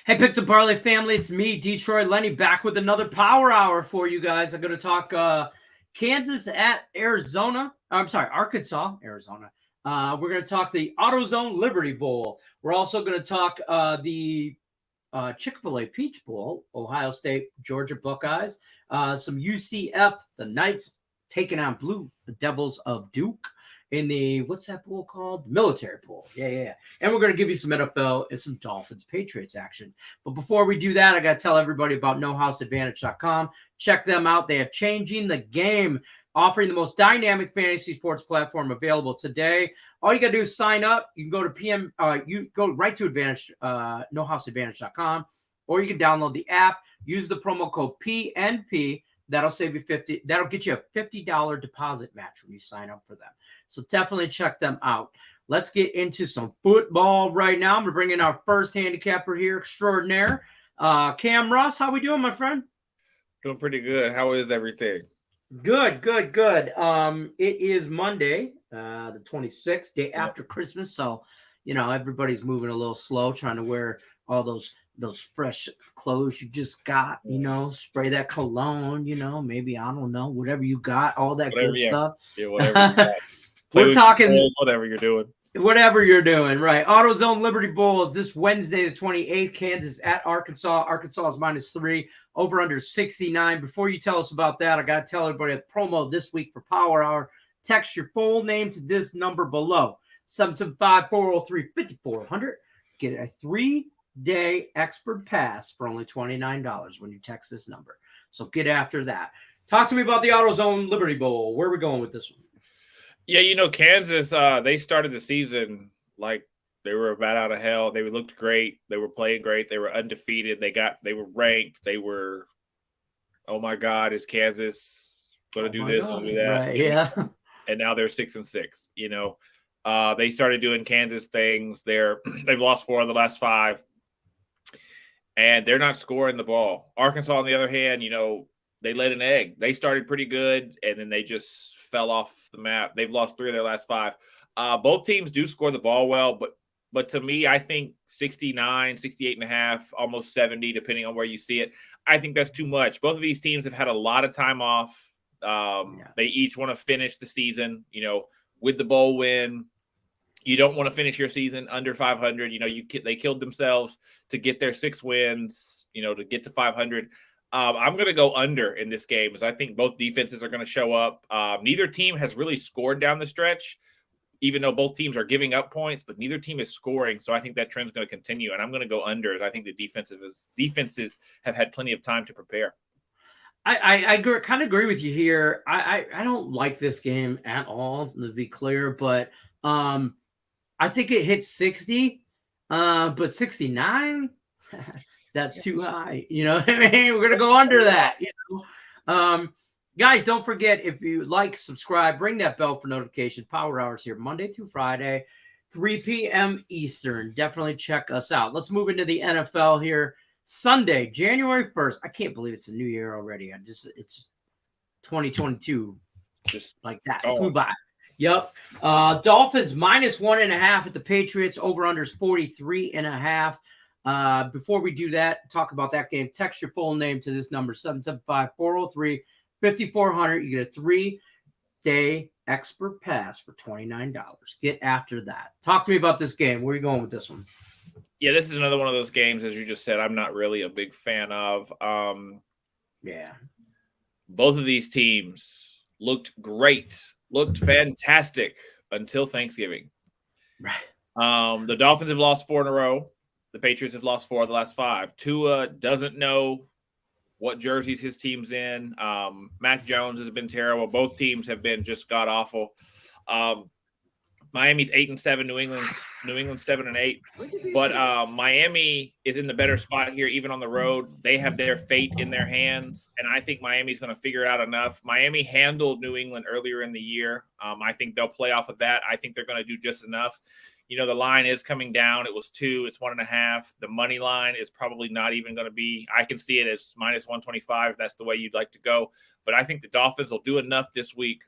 Hey, Picks and Parlay family, it's me, Detroit Lenny, back with another Power Hour for you guys. I'm going to talk Kansas at Arizona. Arkansas, Arizona. We're going to talk the AutoZone Liberty Bowl. We're also going to talk the Chick-fil-A Peach Bowl, Ohio State, Georgia Buckeyes, some UCF, the Knights taking on Blue Devils of Duke in the, what's that bowl called? Military Bowl. Yeah. And we're going to give you some NFL and some Dolphins Patriots action. But before we do that, I got to tell everybody about nohouseadvantage.com. Check them out. They are changing the game, offering the most dynamic fantasy sports platform available today. All you got to do is sign up. You can go to you go right to Advantage, nohouseadvantage.com, or you can download the app. Use the promo code PNP. That'll save you $50. That'll get you a $50 deposit match when you sign up for them. So definitely check them out. Let's get into some football right now. I'm going to bring in our first handicapper here, extraordinaire, Cam Ross. How we doing, my friend? Doing pretty good. How is everything? Good. It is Monday, the 26th, day after Christmas. So, everybody's moving a little slow, trying to wear all those fresh clothes you just got, spray that cologne, maybe, I don't know, whatever you got, all that good stuff. Yeah, whatever you got. We're talking whatever you're doing. Whatever you're doing, right. AutoZone Liberty Bowl this Wednesday, the 28th, Kansas at Arkansas. Arkansas is -3, over under 69. Before you tell us about that, I got to tell everybody a promo this week for Power Hour. Text your full name to this number below, 775-403-5400. Get a 3-day expert pass for only $29 when you text this number. So get after that. Talk to me about the AutoZone Liberty Bowl. Where are we going with this one? Yeah, Kansas, they started the season like they were bat out of hell. They looked great. They were playing great. They were undefeated. They were ranked. They were, oh my God, is Kansas going to do this, going to do that? Right, yeah. And now they're 6-6. They started doing Kansas things. They've lost 4 of the last 5, and they're not scoring the ball. Arkansas, on the other hand, they laid an egg. They started pretty good, and then they just fell off the map. They've lost 3 of their last 5. Both teams do score the ball well, but to me, I think 69, 68.5, almost 70, depending on where you see it. I think that's too much. Both of these teams have had a lot of time off. They each want to finish the season, with the bowl win. You don't want to finish your season under 500. They killed themselves to get their 6 wins, to get to 500. I'm going to go under in this game, as I think both defenses are going to show up. Neither team has really scored down the stretch, even though both teams are giving up points, but neither team is scoring. So I think that trend's going to continue, and I'm going to go under, as I think the defenses have had plenty of time to prepare. I kind of agree with you here. I don't like this game at all, to be clear, but I think it hits 60, but 69. That's too high. We're going to go under that. Guys, don't forget, if you like, subscribe, ring that bell for notifications. Power Hours here Monday through Friday, 3 p.m. Eastern. Definitely check us out. Let's move into the NFL here. Sunday, January 1st. I can't believe it's a new year already. It's just 2022. Just like that. It flew by. Yep. Dolphins -1.5 at the Patriots. Over-unders 43.5. Before we do that, talk about that game, text your full name to this number, 775-403-5400. You get a 3-day expert pass for $29. Get after that. Talk to me about this game. Where are you going with this one? Yeah, this is another one of those games, as you just said, I'm not really a big fan of. Both of these teams looked great, looked fantastic until Thanksgiving. Right. The Dolphins have lost 4 in a row. The Patriots have lost 4 of the last 5. Tua doesn't know what jerseys his team's in. Mac Jones has been terrible. Both teams have been just god-awful. Miami's 8-7, New England's 7-8. But Miami is in the better spot here, even on the road. They have their fate in their hands, and I think Miami's going to figure it out enough. Miami handled New England earlier in the year. I think they'll play off of that. I think they're going to do just enough. The line is coming down. It was 2. It's 1.5. The money line is probably not even going to be – I can see it as -125 if that's the way you'd like to go. But I think the Dolphins will do enough this week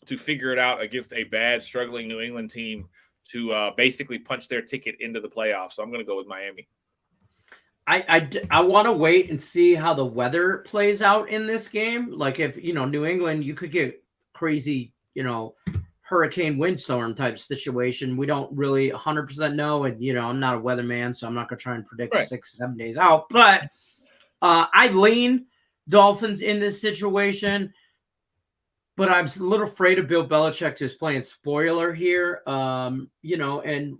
to figure it out against a bad, struggling New England team to basically punch their ticket into the playoffs. So I'm going to go with Miami. I want to wait and see how the weather plays out in this game. Like if, New England, you could get crazy, hurricane windstorm type situation. We don't really 100% know. And, I'm not a weatherman, so I'm not going to try and predict Right. 6 or 7 days out. But I lean Dolphins in this situation. But I'm a little afraid of Bill Belichick just playing spoiler here. And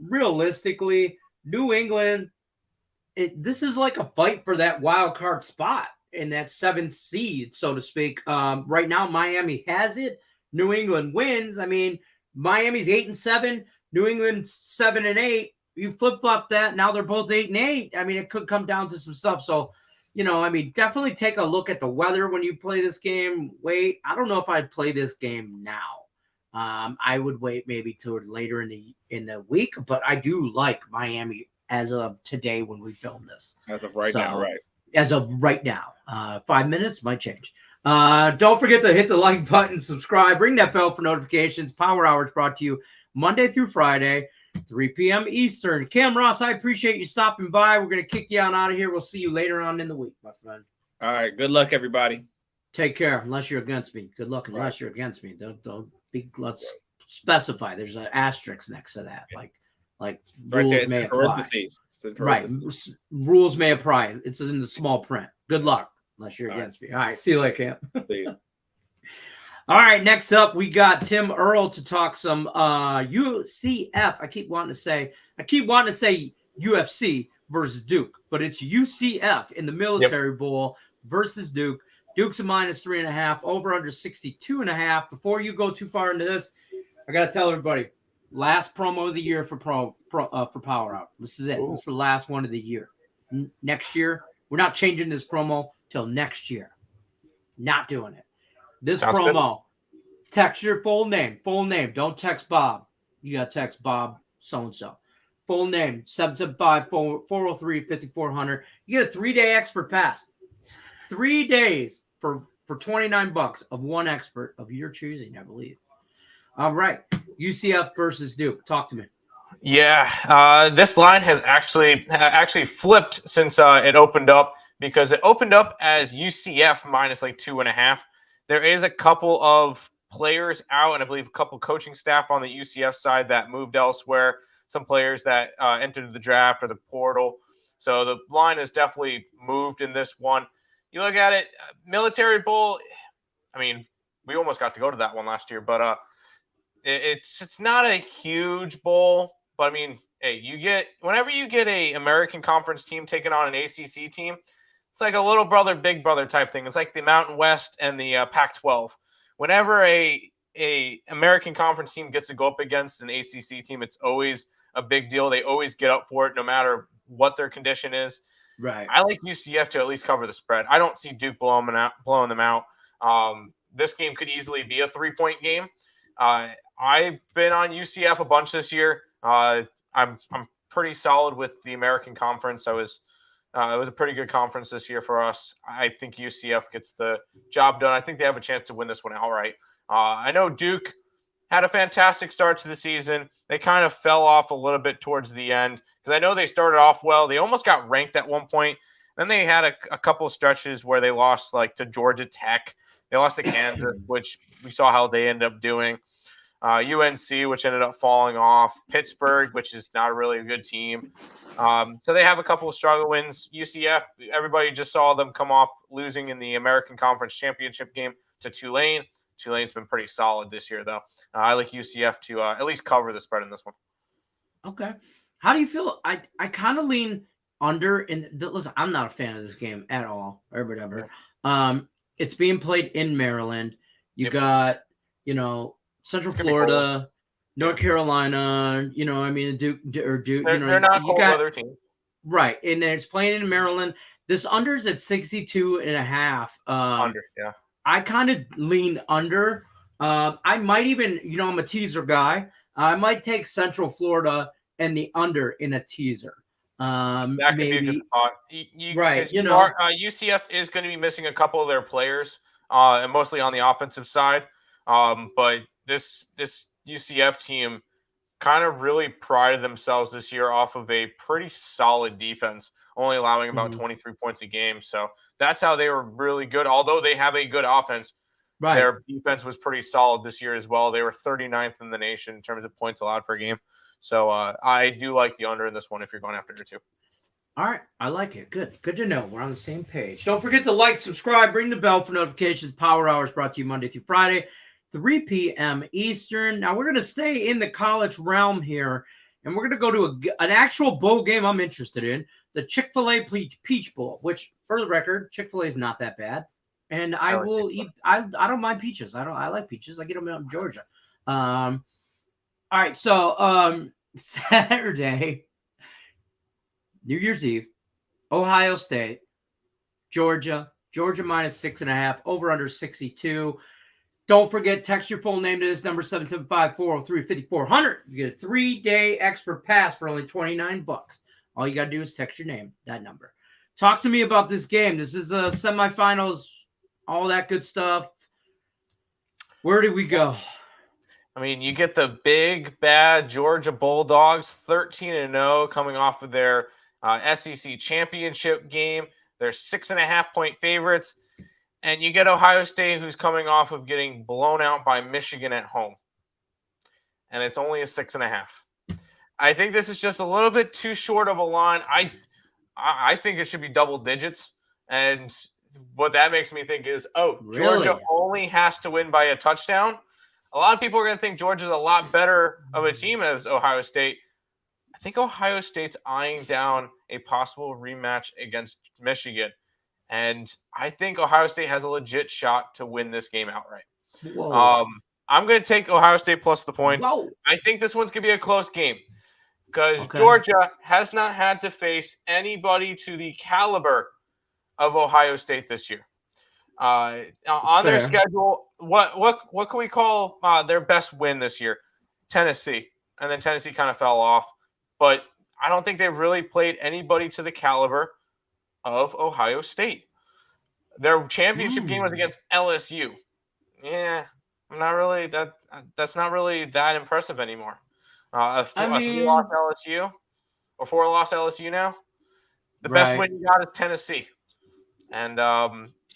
realistically, New England, this is like a fight for that wild card spot in that 7th seed, so to speak. Right now, Miami has it. New England wins. I mean, Miami's 8-7, New England's 7-8. You flip flop that. Now they're both 8-8. I mean, it could come down to some stuff. So, definitely take a look at the weather when you play this game. Wait, I don't know if I'd play this game now. I would wait maybe toward later in the week, but I do like Miami as of today when we film this. As of right now, right. As of right now. 5 minutes might change. Don't forget to hit the like button, subscribe, ring that bell for notifications. Power Hour is brought to you Monday through Friday, 3 p.m. Eastern. Cam Ross, I appreciate you stopping by. We're going to kick you on out of here. We'll see you later on in the week, my friend. All right. Good luck, everybody. Take care, unless you're against me. Good luck, unless you're against me. Don't be. Let's specify. There's an asterisk next to that, like right rules there, may apply. Right, rules may apply. It's in the small print. Good luck, unless you're against me. All right, see you later, Cam. See you. All right, next up, we got Tim Earl to talk some UCF. I keep wanting to say UFC versus Duke, but it's UCF in the Military Bowl versus Duke. Duke's a -3.5, over under 62.5. Before you go too far into this, I got to tell everybody, last promo of the year for Power Out. This is it. Ooh. This is the last one of the year. Next year, we're not changing this promo till next year. Not doing it. This Sounds promo, good. Text your full name. Full name. Don't text Bob. You got to text Bob so-and-so. Full name, 775-403-5400. You get a 3-day expert pass. 3 days for $29 of one expert of your choosing, I believe. All right. UCF versus Duke. Talk to me. Yeah, this line has actually flipped since it opened up, because it opened up as UCF minus like 2.5. There is a couple of players out, and I believe a couple coaching staff on the UCF side that moved elsewhere. Some players that entered the draft or the portal. So the line has definitely moved in this one. You look at it, Military Bowl. I mean, we almost got to go to that one last year, but it's not a huge bowl. But I mean, hey, whenever you get a American Conference team taking on an ACC team, it's like a little brother, big brother type thing. It's like the Mountain West and the Pac-12. Whenever a American Conference team gets to go up against an ACC team, it's always a big deal. They always get up for it, no matter what their condition is. Right. I like UCF to at least cover the spread. I don't see Duke blowing them out. This game could easily be a 3-point game. I've been on UCF a bunch this year. I'm pretty solid with the American Conference. It was a pretty good conference this year for us. I think UCF gets the job done. I think they have a chance to win this one outright. I know Duke had a fantastic start to the season. They kind of fell off a little bit towards the end, because I know they started off well. They almost got ranked at one point. Then they had a couple of stretches where they lost like to Georgia Tech. They lost to Kansas, which we saw how they ended up doing. UNC, which ended up falling off. Pittsburgh, which is not really a good team. So they have a couple of struggle wins. UCF, everybody just saw them come off losing in the American Conference Championship game to Tulane. Tulane's been pretty solid this year, though. I like UCF to at least cover the spread in this one. Okay. How do you feel? I kind of lean under. Listen, I'm not a fan of this game at all, or whatever. It's being played in Maryland. You got, Central Florida, North Carolina. Duke. They're not cold weather team. Right, and it's playing in Maryland. This under's at 62.5. Under, yeah. I kind of lean under. I might even, I'm a teaser guy. I might take Central Florida and the under in a teaser. That could be a good spot. Right. UCF is going to be missing a couple of their players, and mostly on the offensive side. But this UCF team, kind of really prided themselves this year off of a pretty solid defense, only allowing about 23 points a game. So that's how they were really good. Although they have a good offense, their defense was pretty solid this year as well. They were 39th in the nation in terms of points allowed per game. So I do like the under in this one if you're going after it too. All right. I like it. Good to know. We're on the same page. Don't forget to like, subscribe, ring the bell for notifications. Power Hour is brought to you Monday through Friday, 3 p.m. Eastern. Now, we're going to stay in the college realm here, and we're going to go to an actual bowl game I'm interested in, the Chick-fil-A Peach Bowl, which, for the record, Chick-fil-A is not that bad. And I will eat – I don't mind peaches. I like peaches. I get them out in Georgia. All right, so Saturday – New Year's Eve, Ohio State, Georgia minus 6.5, over under 62. Don't forget, text your full name to this number, 775-403-5400. You get a 3-day extra pass for only $29. All you got to do is text your name, that number. Talk to me about this game. This is a semifinals, all that good stuff. Where do we go? I mean, you get the big, bad Georgia Bulldogs, 13-0, coming off of their SEC championship game. They're 6.5-point favorites. And you get Ohio State, who's coming off of getting blown out by Michigan at home. And it's only a 6.5. I think this is just a little bit too short of a line. I think it should be double digits. And what that makes me think is, Georgia only has to win by a touchdown. A lot of people are going to think Georgia's a lot better of a team as Ohio State. I think Ohio State's eyeing down a possible rematch against Michigan. And I think Ohio State has a legit shot to win this game outright. I'm going to take Ohio State plus the points. I think this one's going to be a close game because Georgia has not had to face anybody to the caliber of Ohio State this year. On their schedule, what can we call their best win this year? Tennessee. And then Tennessee kind of fell off. But I don't think they've really played anybody to the caliber of Ohio State. Their championship game was against LSU. Yeah, I'm not really that's not really that impressive anymore. A 3-loss LSU or 4-loss LSU now. The best win you got is Tennessee. And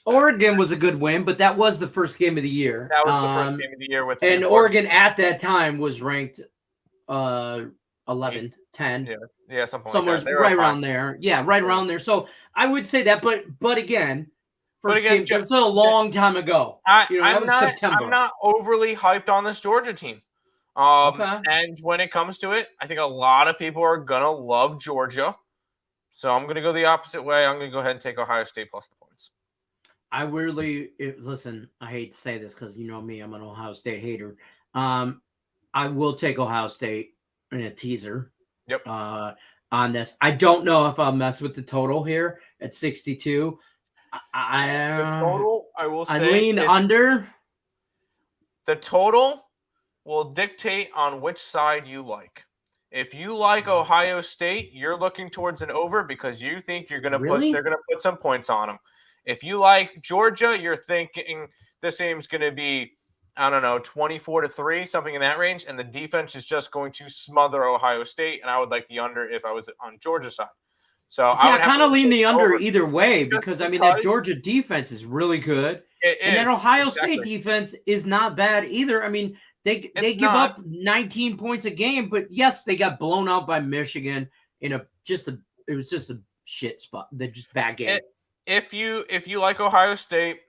Oregon was a good win, but that was the first game of the year. That was the first game of the year with Oregon at that time was ranked 11th, 10. Yeah, something somewhere like that. Right around there. Yeah, right around there. So I would say that, but again, game, it's a long time ago. I'm not overly hyped on this Georgia team. And when it comes to it, I think a lot of people are gonna love Georgia. So I'm gonna go the opposite way. I'm gonna go ahead and take Ohio State plus the points. Listen, I hate to say this because you know me, I'm an Ohio State hater. I will take Ohio State in a teaser. Yep. On this, I don't know if I'll mess with the total here at 62. The total, I will say, I lean under. The total will dictate on which side you like. If you like Ohio State, you're looking towards an over because you think they're going to put some points on them. If you like Georgia, you're thinking this game's going to be, 24-3, something in that range, and the defense is just going to smother Ohio State, and I would like the under if I was on Georgia's side. So I kind of lean the under either way because that Georgia defense is really good, and that Ohio State defense is not bad either. I mean, they give up 19 points a game, but yes, they got blown out by Michigan it was just a shit spot. They're just bad game. If you like Ohio State,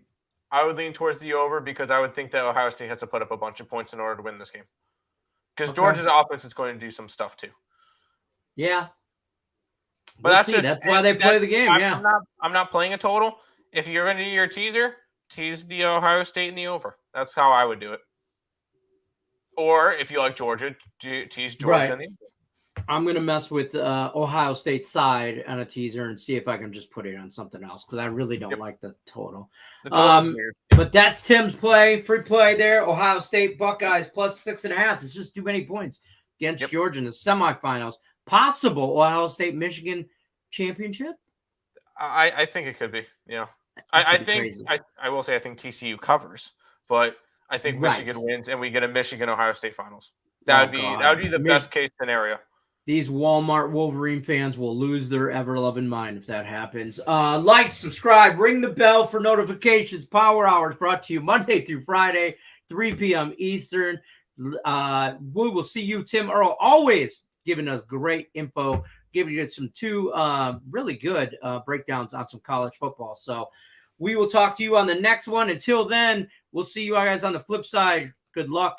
I would lean towards the over because I would think that Ohio State has to put up a bunch of points in order to win this game. Because Georgia's offense is going to do some stuff too. Yeah. But that's why they play the game. I'm not playing a total. If you're going to do your teaser, tease the Ohio State in the over. That's how I would do it. Or if you like Georgia, tease Georgia in the over. I'm going to mess with Ohio State side on a teaser and see if I can just put it on something else because I really don't like the total. The total's weird. But that's Tim's play. Free play there. Ohio State Buckeyes plus 6.5. It's just too many points against Georgia in the semifinals. Possible Ohio State Michigan championship? I think it could be. Yeah. I think I will say I think TCU covers, but I think Michigan wins and we get a Michigan Ohio State finals. That would be the best case scenario. These Walmart Wolverine fans will lose their ever-loving mind if that happens. Like, subscribe, ring the bell for notifications. Power Hours brought to you Monday through Friday, 3 p.m. Eastern. We will see you, Tim Earl, always giving us great info, giving you some two really good breakdowns on some college football. So we will talk to you on the next one. Until then, we'll see you guys on the flip side. Good luck.